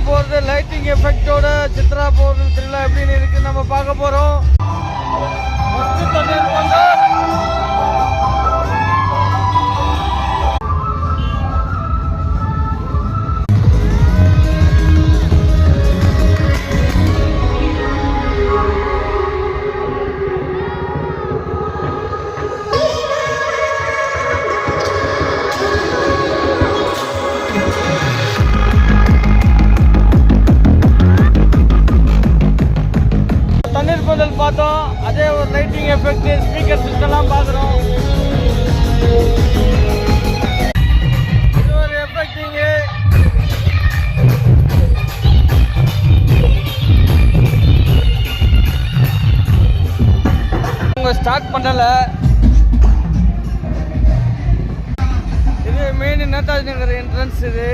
போகிறது லைட்டிங் எஃபெக்டோட சித்ரா பௌர்ணமி திருவிழா எப்படின்னு இருக்குன்னு நம்ம பார்க்க போகிறோம். தண்ணீர் பந்தல் பார்த்தோம், அதே ஒரு லைட்டிங் எஃபெக்ட் ஸ்பீக்கர் சிஸ்டம்லாம் பார்க்குறோம். இது ஒரு எஃபெக்டிங்கு. அவங்க ஸ்டார்ட் பண்ணல. இது மெயின் நேதாஜி நகர் என்ட்ரன்ஸ். இது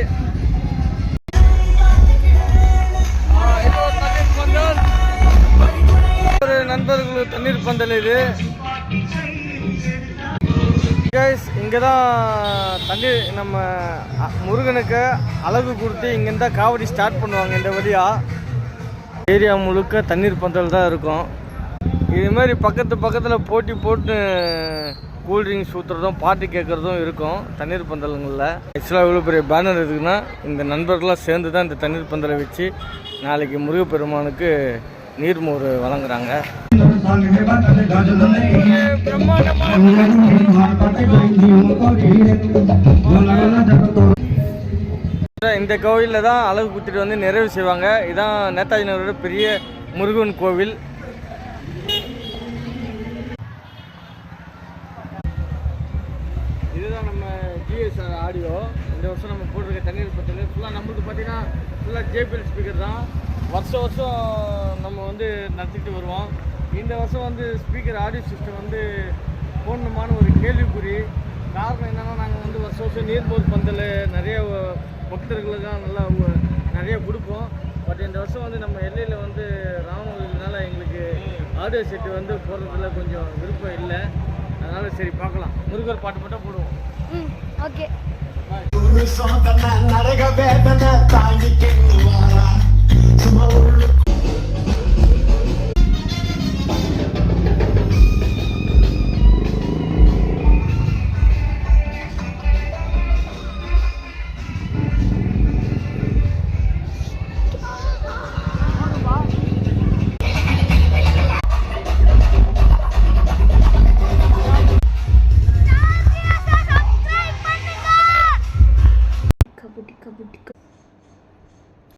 ஒரு நண்பர்களுக்கு தண்ணீர் பந்தல். இது இங்கே தான் தண்ணீர் நம்ம முருகனுக்கு அழகு கொடுத்து இங்கேருந்து தான் காவடி ஸ்டார்ட் பண்ணுவாங்க. இந்த வழியாக ஏரியா முழுக்க தண்ணீர் பந்தல் தான் இருக்கும். இதுமாரி பக்கத்தில் போட்டி போட்டு கூல்ட்ரிங்க்ஸ் ஊற்றுறதும் பாட்டு கேட்குறதும் இருக்கும் தண்ணீர் பந்தலுங்களில். ஆக்சுவலாக இவ்வளோ பெரிய பேனர் இருக்குன்னா இந்த நண்பர்கள்லாம் சேர்ந்து தான் இந்த தண்ணீர் பந்தலை வச்சு நாளைக்கு முருகப்பெருமானுக்கு நீர்மோர் வழங்குறாங்க. இந்த கோவிலில் தான் அழகு குத்திட்டு வந்து நிறைவு செய்வாங்க. இதுதான் நேதாஜி நகரோட பெரிய முருகன் கோவில். இதுதான் நம்ம ஜிஎஸ்ஆர் ஆடியோ. இந்த வருஷம் நம்ம போட்டிருக்க தண்ணீர் பந்தல் ஃபுல்லாக நம்மளுக்கு பார்த்தீங்கன்னா ஃபுல்லாக ஜேபிஎல் ஸ்பீக்கர் தான். வருஷம் நம்ம வந்து நடத்திட்டு வருவோம். இந்த வருஷம் வந்து ஸ்பீக்கர் ஆடியோ சிஸ்டம் வந்து போடணுமான ஒரு கேள்விக்குறி. காரணம் என்னென்னா நாங்கள் வந்து வருஷம் நீர்மோர் பந்தல் நிறைய பக்தர்களுக்காக நல்லா நிறைய கொடுப்போம். பட் இந்த வருஷம் வந்து நம்ம எல்லையில் வந்து ராமநாதனால எங்களுக்கு ஆடியோ செட்டு வந்து போடுறதுல கொஞ்சம் விருப்பம் இல்லை. அதனால் சரி பார்க்கலாம், முருகர் பாட்டு மட்டும் போடுவோம். ஓகே.